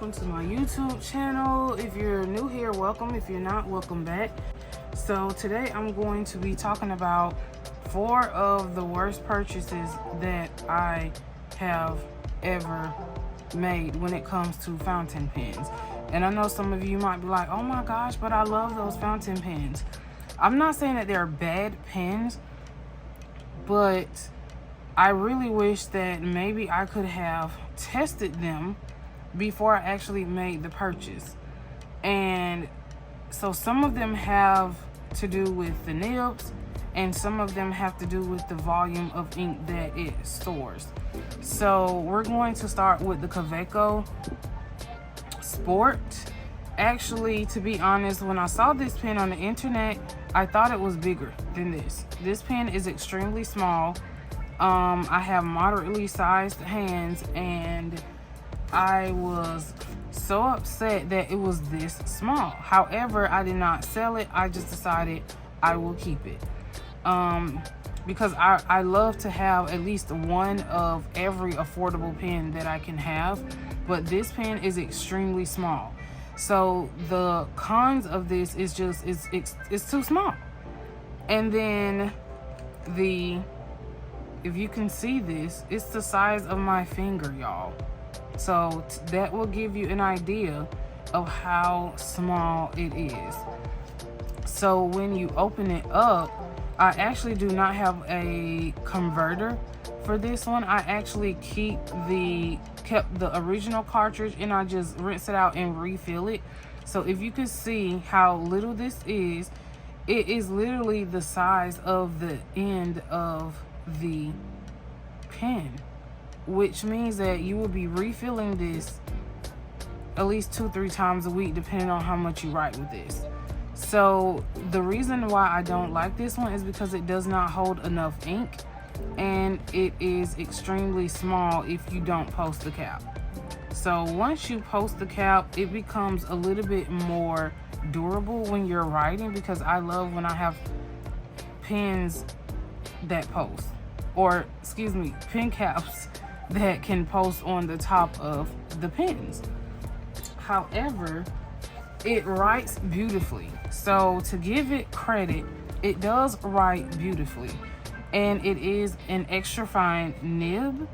welcome to my YouTube channel. If you're new here, welcome. If you're not, welcome back. So today I'm going to be talking about 4 of the worst purchases that I have ever made when it comes to fountain pens. And I know some of you might be like, oh my gosh, but I love those fountain pens. I'm not saying that they're bad pens, but I really wish that maybe I could have tested them before I actually made the purchase. And so some of them have to do with the nibs, and some of them have to do with the volume of ink that it stores. So we're going to start with the Kaweco Sport. Actually, to be honest, when I saw this pen on the internet, I thought it was bigger than this. This pen is extremely small. I have moderately sized hands, and I was so upset that it was this small. However, I did not sell it. I just decided I will keep it. Because I love to have at least one of every affordable pen that I can have, but this pen is extremely small. So the cons of this is just it's too small. And then if you can see this, it's the size of my finger, y'all. So that will give you an idea of how small it is. So when you open it up, I actually do not have a converter for this one. I actually kept the original cartridge, and I just rinse it out and refill it. So if you can see how little this is, it is literally the size of the end of the pen, which means that you will be refilling this at least 2-3 times a week, depending on how much you write with this. So the reason why I don't like this one is because it does not hold enough ink, and it is extremely small if you don't post the cap. So once you post the cap, it becomes a little bit more durable when you're writing, because I love when I have pens that post, or excuse me, pen caps that can post on the top of the pens. However, it writes beautifully. So to give it credit, it does write beautifully, and it is an extra fine nib,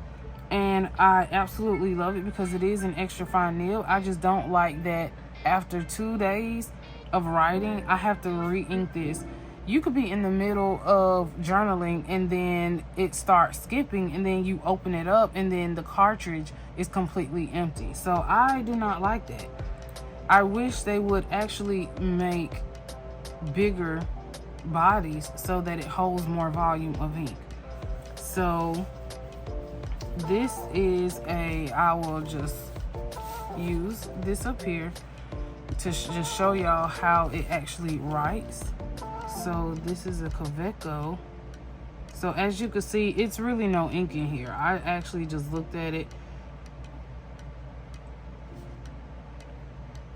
and I absolutely love it because it is an extra fine nib. I just don't like that after 2 days of writing, I have to re-ink this. You could be in the middle of journaling and then it starts skipping, and then you open it up and then the cartridge is completely empty. So I do not like that. I wish they would actually make bigger bodies so that it holds more volume of ink. So this is I will just use this up here to just show y'all how it actually writes. So this is a Kaweco. So as you can see, it's really no ink in here. I actually just looked at it.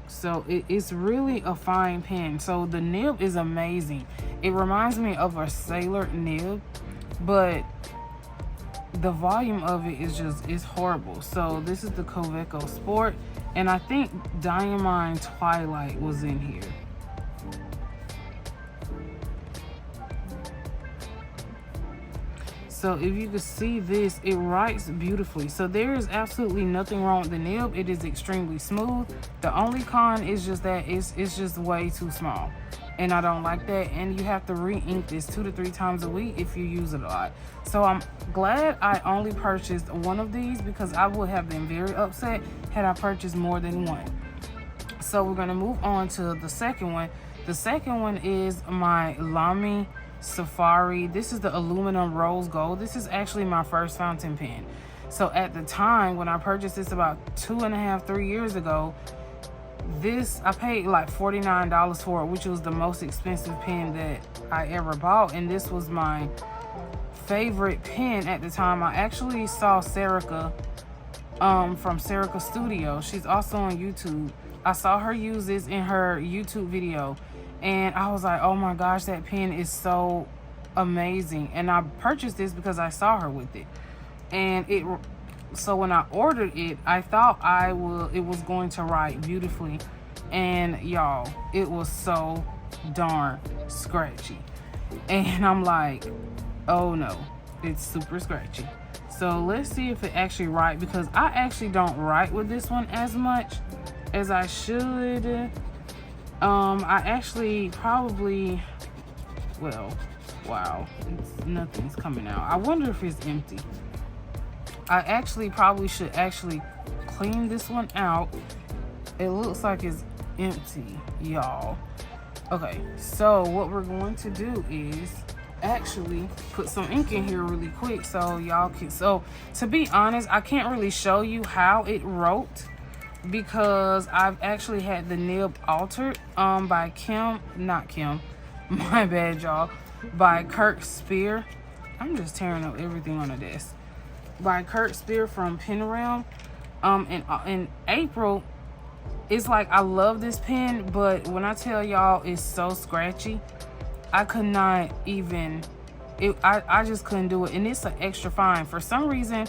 So it's really a fine pen. So the nib is amazing. It reminds me of a Sailor nib, but the volume of it is horrible. So this is the Kaweco Sport, and I think Diamond Twilight was in here. So if you can see this, it writes beautifully. So there is absolutely nothing wrong with the nib. It is extremely smooth. The only con is just that it's just way too small, and I don't like that. And you have to re-ink this 2 to 3 times a week if you use it a lot. So I'm glad I only purchased one of these, because I would have been very upset had I purchased more than one. So we're gonna move on to the second one. The second one is my Lami Safari. This is the aluminum rose gold. This is actually my first fountain pen. So at the time when I purchased this about 2.5-3 years ago, I paid like $49 for it, which was the most expensive pen that I ever bought, and this was my favorite pen at the time. I actually saw Serica from Serica Studio. She's also on YouTube. I saw her use this in her YouTube video, and I was like, oh my gosh, that pen is so amazing. And I purchased this because I saw her with it, and So when I ordered it, I thought it was going to write beautifully, and y'all, it was so darn scratchy. And I'm like, oh no, it's super scratchy. So let's see if it actually write, because I actually don't write with this one as much as I should. I actually probably, well, wow, nothing's coming out. I wonder if it's empty. I actually probably should actually clean this one out. It looks like it's empty, y'all. Okay, so what we're going to do is actually put some ink in here really quick so y'all can, so to be honest, I can't really show you how it wrote because I've actually had the nib altered by not Kim, my bad y'all, by Kurt Spear. I'm just tearing up everything on the desk. By Kurt Spear from Pen Realm. In April, it's like, I love this pen, but when I tell y'all it's so scratchy, I could not even, I just couldn't do it. And it's an extra fine. For some reason,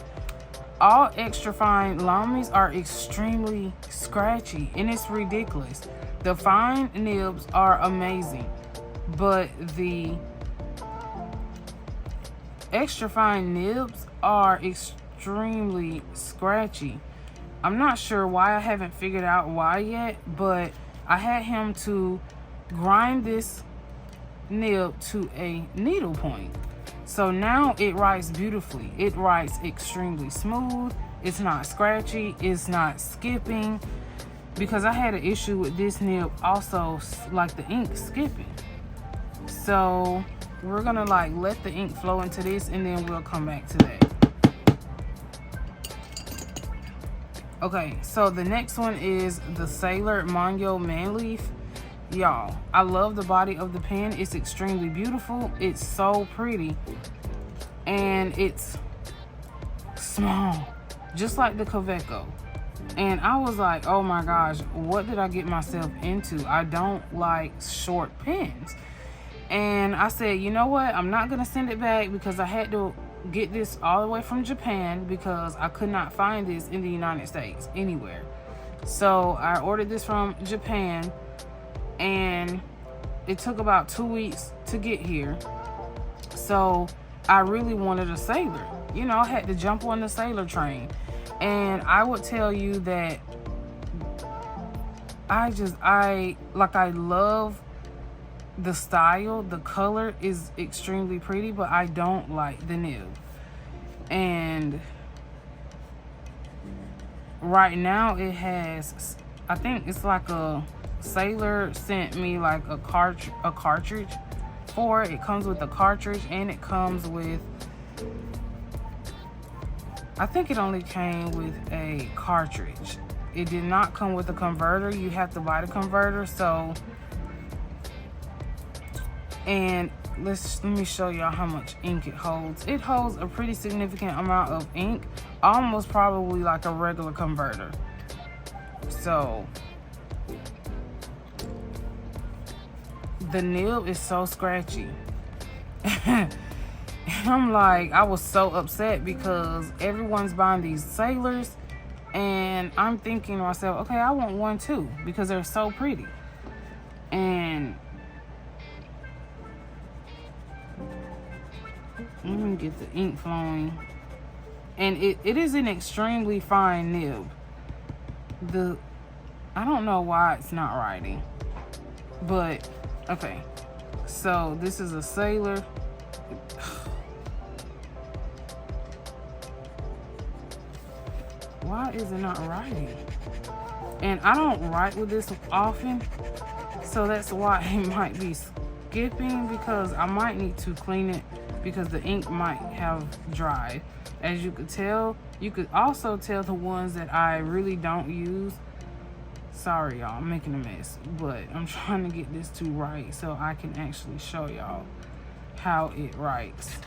all extra fine Lamis are extremely scratchy, and it's ridiculous. The fine nibs are amazing, but the extra fine nibs are extremely scratchy. I'm not sure why. I haven't figured out why yet, but I had him to grind this nib to a needle point. So now it writes beautifully. It writes extremely smooth. It's not scratchy. It's not skipping. Because I had an issue with this nib also, like the ink skipping. So we're gonna like let the ink flow into this, and then we'll come back to that. Okay, so the next one is the Sailor Monyo Manleaf. Y'all, I love the body of the pen. It's extremely beautiful. It's so pretty, and it's small, just like the Kaweco. And I was like, oh my gosh, what did I get myself into? I don't like short pens. And I said, you know what? I'm not going to send it back because I had to get this all the way from Japan because I could not find this in the United States anywhere. So I ordered this from Japan, and it took about 2 weeks to get here. So I really wanted a Sailor. You know, I had to jump on the Sailor train. And I would tell you that I love the style. The color is extremely pretty, but I don't like the nib. And right now it has, I think it's like a Sailor sent me like a cartridge for it. It comes with a cartridge, and it comes with, I think it only came with a cartridge. It did not come with a converter. You have to buy the converter. So, and let me show y'all how much ink it holds. It holds a pretty significant amount of ink, almost probably like a regular converter. So the nib is so scratchy. And I'm like, I was so upset because everyone's buying these Sailors, and I'm thinking to myself, okay, I want one too because they're so pretty. And let me get the ink flowing. And it is an extremely fine nib. I don't know why it's not writing, but okay. So this is a Sailor. Why is it not writing? And I don't write with this often, so that's why it might be skipping, because I might need to clean it because the ink might have dried. As you could tell, you could also tell the ones that I really don't use. Sorry y'all, I'm making a mess, but I'm trying to get this to write so I can actually show y'all how it writes.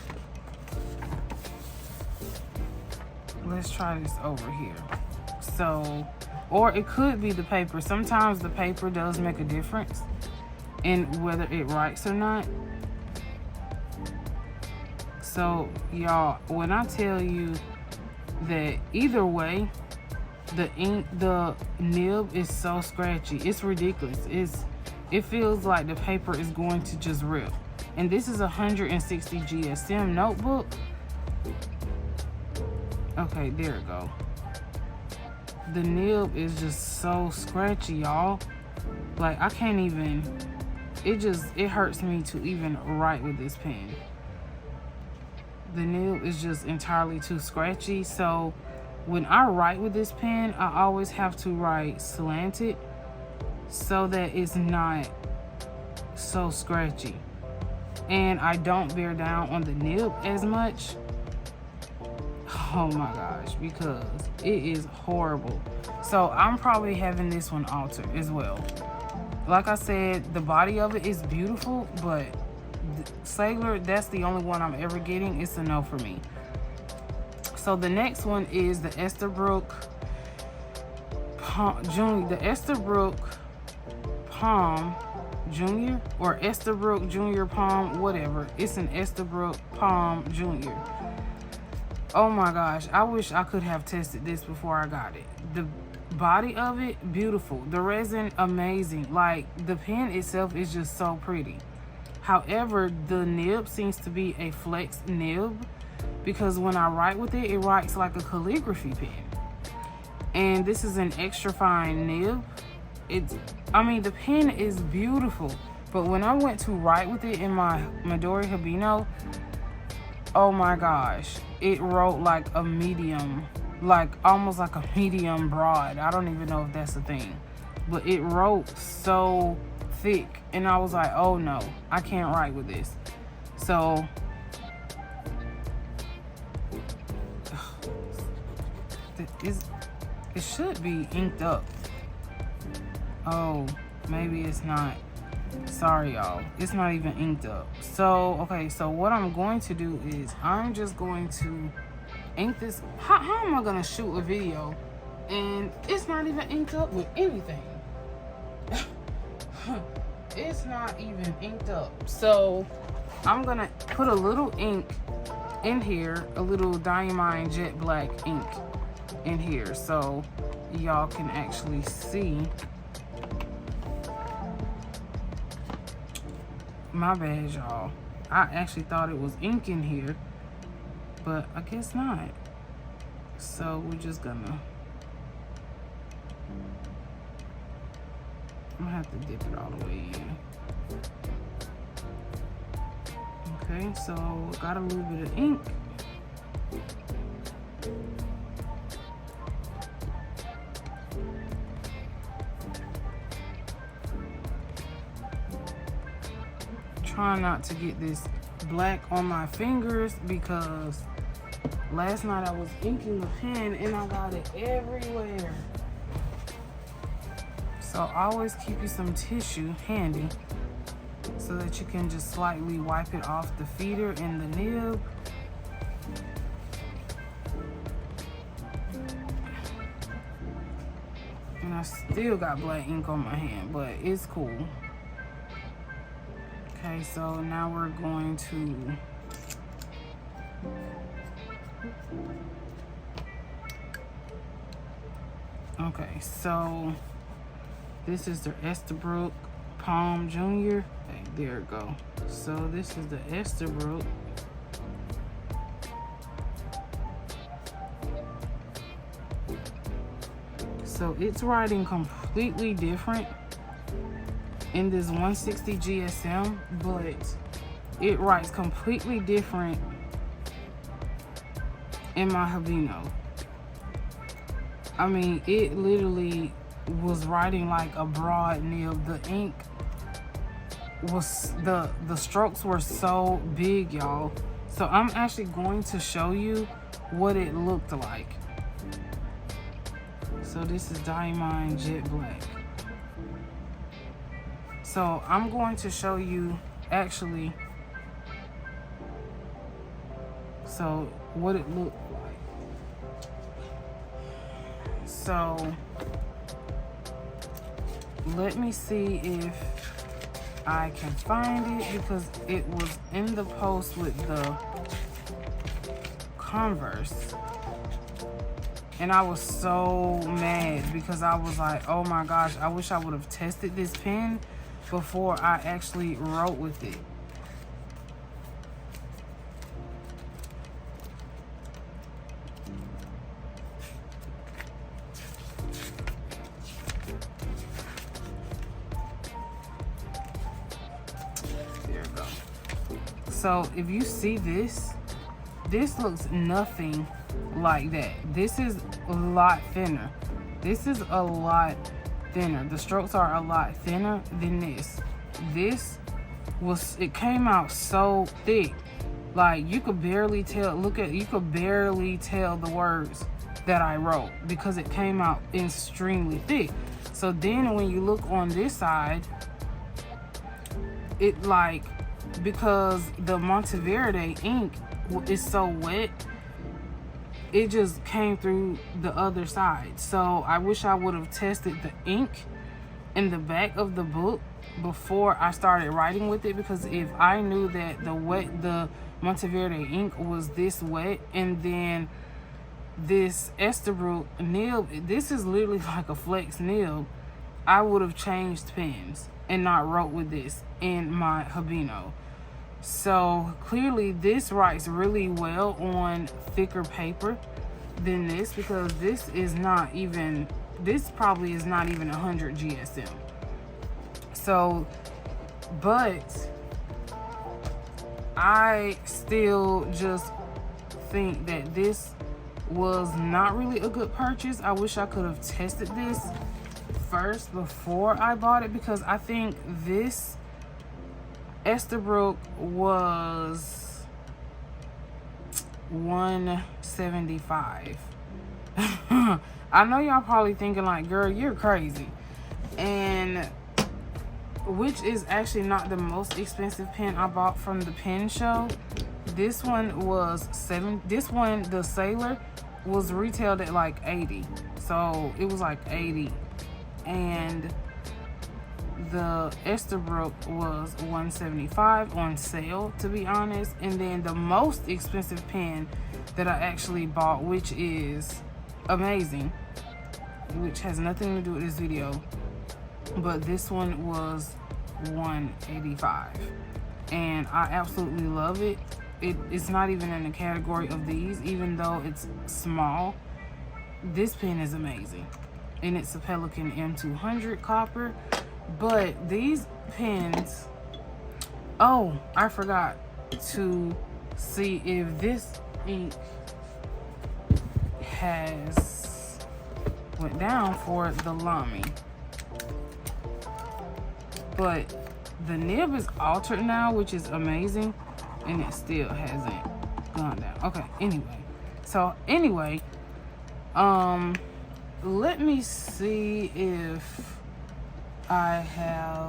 Let's try this over here. So, or it could be the paper. Sometimes the paper does make a difference in whether it writes or not. So y'all, when I tell you that either way, the nib is so scratchy. It's ridiculous. It feels like the paper is going to just rip. And this is a 160 GSM notebook. Okay, there it go. The nib is just so scratchy, y'all. Like, I can't even, it hurts me to even write with this pen. The nib is just entirely too scratchy. So when I write with this pen, I always have to write slanted so that it's not so scratchy. And I don't bear down on the nib as much. Oh my gosh, because it is horrible. So I'm probably having this one altered as well. Like I said, the body of it is beautiful, but Sailor, that's the only one I'm ever getting. It's a no for me. So the next one is the Esterbrook Junior, the Esterbrook Palm Junior, or Esterbrook Junior Palm, whatever. It's an Esterbrook Palm Junior. Oh my gosh, I wish I could have tested this before I got it. The body of it, beautiful. The resin, amazing. Like, the pen itself is just so pretty. However, the nib seems to be a flex nib, because when I write with it, it writes like a calligraphy pen. And this is an extra fine nib. The pen is beautiful, but when I went to write with it in my Midori Habino, oh my gosh, it wrote like a medium, like almost like a medium broad. I don't even know if that's a thing, but it wrote so thick, and I was like, oh no, I can't write with this. So it should be inked up. Oh, maybe it's not. Sorry, y'all. It's not even inked up. So, okay, so what I'm going to do is I'm just going to ink this. How am I going to shoot a video and it's not even inked up with anything? It's not even inked up. So, I'm going to put a little ink in here, a little Diamine Jet Black ink in here, so y'all can actually see. My bad, y'all. I actually thought it was ink in here, but I guess not. So we're just gonna, I'm gonna have to dip it all the way in. Okay, so got a little bit of ink. Trying not to get this black on my fingers, because last night I was inking the pen and I got it everywhere. So always keep you some tissue handy so that you can just slightly wipe it off the feeder and the nib. And I still got black ink on my hand, but it's cool. Okay, so now we're going to okay, so this is the Esterbrook Palm Junior. Okay, there it go. So this is the Esterbrook. So it's writing completely different in this 160 GSM, but it writes completely different in my Habino. I mean, it literally was writing like a broad nib. The ink was, the strokes were so big, y'all. So I'm actually going to show you what it looked like. So this is Diamine Jet Black. So I'm going to show you actually, so what it looked like. So let me see if I can find it, because it was in the post with the Converse. And I was so mad because I was like, oh my gosh, I wish I would have tested this pen before I actually wrote with it. There we go. So if you see this, this looks nothing like that. This is a lot thinner. This is a lot thinner. The strokes are a lot thinner than this. This was, it came out so thick. Like you could barely tell, you could barely tell the words that I wrote because it came out extremely thick. So then when you look on this side, it like, because the Monteverde ink is so wet, it just came through the other side. So I wish I would have tested the ink in the back of the book before I started writing with it, because if I knew that the Monteverde ink was this wet, and then this Esterbrook nib, this is literally like a flex nib, I would have changed pens and not wrote with this in my Habino. So clearly this writes really well on thicker paper than this, because this is not even, this probably is not even 100 GSM. So, but I still just think that this was not really a good purchase. I wish I could have tested this first before I bought it, because I think this Esterbrook was $175. I know y'all probably thinking like, girl, you're crazy. And which is actually not the most expensive pen I bought from the pen show. This one was this one, the Sailor, was retailed at like 80. So it was like 80. And the Esterbrook was $175 on sale, to be honest. And then the most expensive pen that I actually bought, which is amazing, which has nothing to do with this video, but this one was $185, and I absolutely love it. It's not even in the category of these, even though it's small. This pen is amazing, and it's a Pelican M200 copper. But these pens, oh, I forgot to see if this ink has went down for the Lami. But the nib is altered now, which is amazing, and it still hasn't gone down. Okay, anyway, let me see if I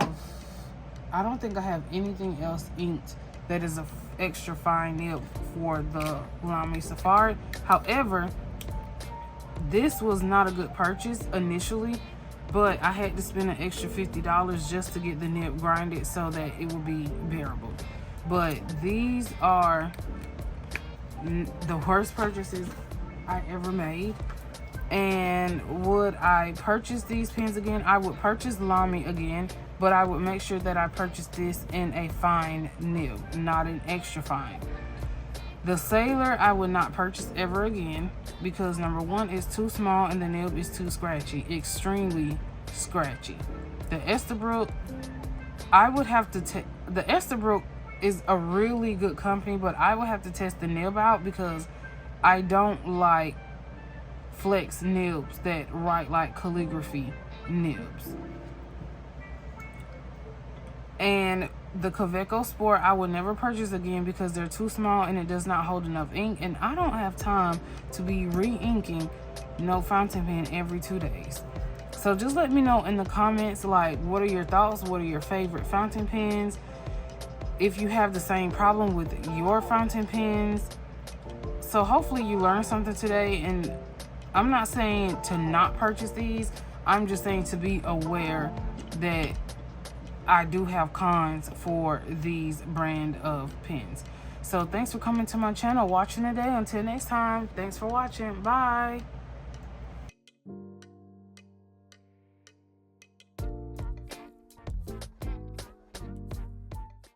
don't think I have anything else inked that is a extra fine nib for the Lami Safari. However, this was not a good purchase initially, but I had to spend an extra $50 just to get the nib grinded so that it would be bearable. But these are the worst purchases I ever made. And would I purchase these pens again? I would purchase Lami again, but I would make sure that I purchase this in a fine nib, not an extra fine. The Sailor I would not purchase ever again, because number one, it's too small and the nib is too scratchy, extremely scratchy. The Esterbrook, I would have to the Esterbrook is a really good company, but I would have to test the nib out, because I don't like flex nibs that write like calligraphy nibs. And the Kaweco Sport I would never purchase again, because they're too small and it does not hold enough ink, and I don't have time to be re-inking no fountain pen every 2 days. So just let me know in the comments, like, what are your thoughts? What are your favorite fountain pens? If you have the same problem with your fountain pens. So hopefully you learned something today, and I'm not saying to not purchase these. I'm just saying to be aware that I do have cons for these brand of pens. So thanks for coming to my channel, watching today. Until next time, thanks for watching. Bye.